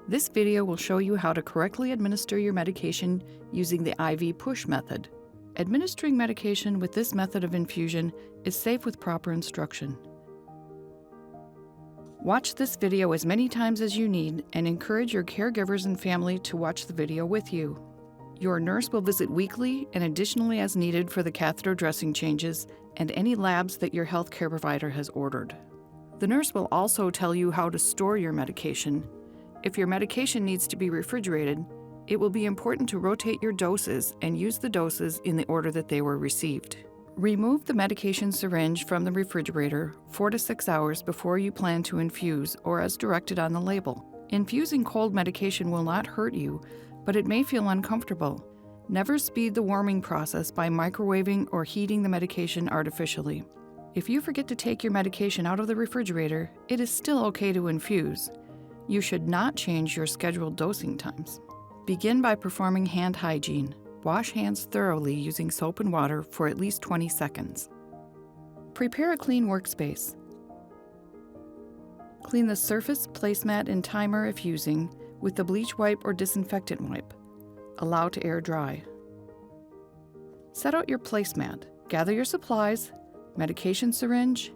This video will show you how to correctly administer your medication using the IV push method. Administering medication with this method of infusion is safe with proper instruction. Watch this video as many times as you need and encourage your caregivers and family to watch the video with you. Your nurse will visit weekly and additionally as needed for the catheter dressing changes and any labs that your healthcare provider has ordered. The nurse will also tell you how to store your medication. If your medication needs to be refrigerated, it will be important to rotate your doses and use the doses in the order that they were received. Remove the medication syringe from the refrigerator 4 to 6 hours before you plan to infuse or as directed on the label. Infusing cold medication will not hurt you, but it may feel uncomfortable. Never speed the warming process by microwaving or heating the medication artificially. If you forget to take your medication out of the refrigerator, it is still okay to infuse. You should not change your scheduled dosing times. Begin by performing hand hygiene. Wash hands thoroughly using soap and water for at least 20 seconds. Prepare a clean workspace. Clean the surface, placemat, and timer if using with the bleach wipe or disinfectant wipe. Allow to air dry. Set out your placemat. Gather your supplies, medication syringe,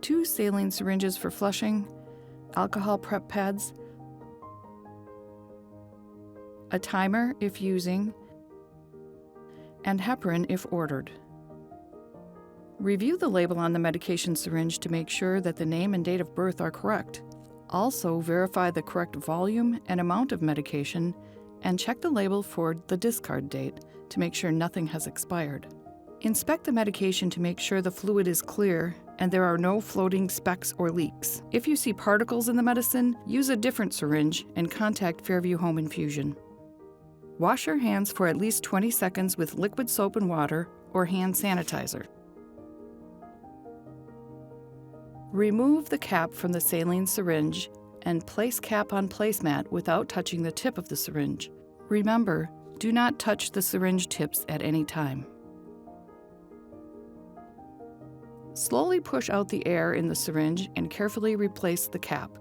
2 saline syringes for flushing, alcohol prep pads, a timer if using, and heparin if ordered. Review the label on the medication syringe to make sure that the name and date of birth are correct. Also, verify the correct volume and amount of medication and check the label for the discard date to make sure nothing has expired. Inspect the medication to make sure the fluid is clear and there are no floating specks or leaks. If you see particles in the medicine, use a different syringe and contact Fairview Home Infusion. Wash your hands for at least 20 seconds with liquid soap and water or hand sanitizer. Remove the cap from the saline syringe and place cap on placemat without touching the tip of the syringe. Remember, do not touch the syringe tips at any time. Slowly push out the air in the syringe and carefully replace the cap.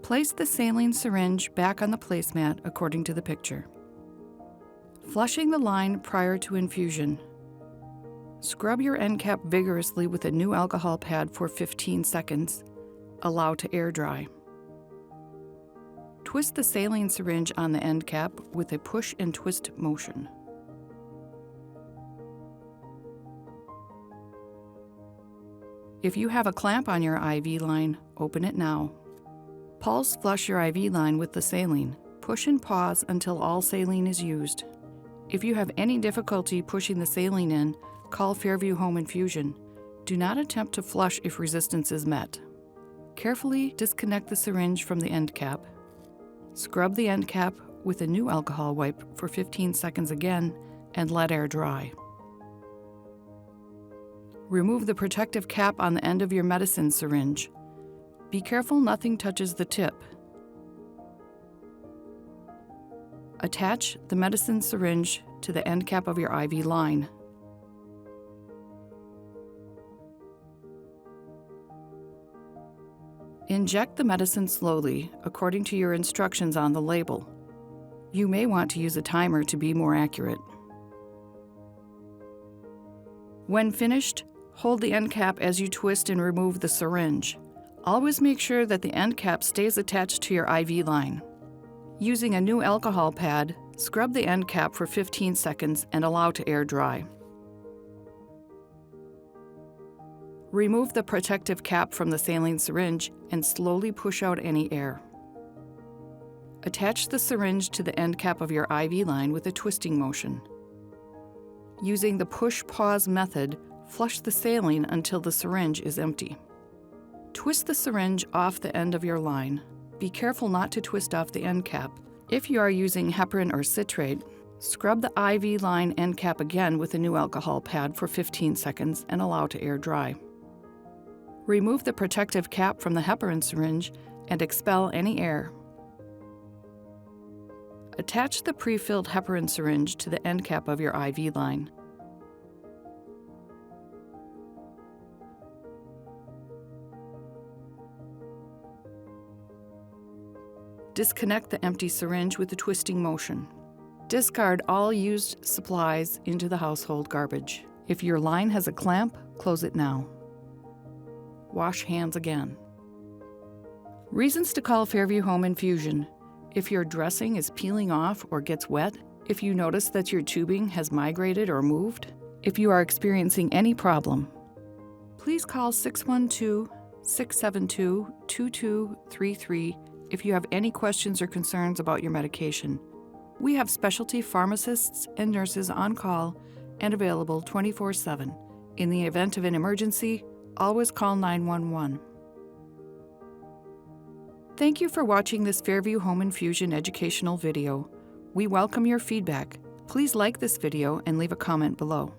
Place the saline syringe back on the placemat according to the picture. Flushing the line prior to infusion. Scrub your end cap vigorously with a new alcohol pad for 15 seconds. Allow to air dry. Twist the saline syringe on the end cap with a push and twist motion. If you have a clamp on your IV line, open it now. Pulse flush your IV line with the saline. Push and pause until all saline is used. If you have any difficulty pushing the saline in, call Fairview Home Infusion. Do not attempt to flush if resistance is met. Carefully disconnect the syringe from the end cap. Scrub the end cap with a new alcohol wipe for 15 seconds again and let air dry. Remove the protective cap on the end of your medicine syringe. Be careful nothing touches the tip. Attach the medicine syringe to the end cap of your IV line. Inject the medicine slowly, according to your instructions on the label. You may want to use a timer to be more accurate. When finished, hold the end cap as you twist and remove the syringe. Always make sure that the end cap stays attached to your IV line. Using a new alcohol pad, scrub the end cap for 15 seconds and allow to air dry. Remove the protective cap from the saline syringe and slowly push out any air. Attach the syringe to the end cap of your IV line with a twisting motion. Using the push-pause method, flush the saline until the syringe is empty. Twist the syringe off the end of your line. Be careful not to twist off the end cap. If you are using heparin or citrate, scrub the IV line end cap again with a new alcohol pad for 15 seconds and allow to air dry. Remove the protective cap from the heparin syringe and expel any air. Attach the pre-filled heparin syringe to the end cap of your IV line. Disconnect the empty syringe with the twisting motion. Discard all used supplies into the household garbage. If your line has a clamp, close it now. Wash hands again. Reasons to call Fairview Home Infusion. If your dressing is peeling off or gets wet, if you notice that your tubing has migrated or moved, if you are experiencing any problem, please call 612-672-2233 if you have any questions or concerns about your medication. We have specialty pharmacists and nurses on call and available 24/7. In the event of an emergency, always call 911. Thank you for watching this Fairview Home Infusion educational video. We welcome your feedback. Please like this video and leave a comment below.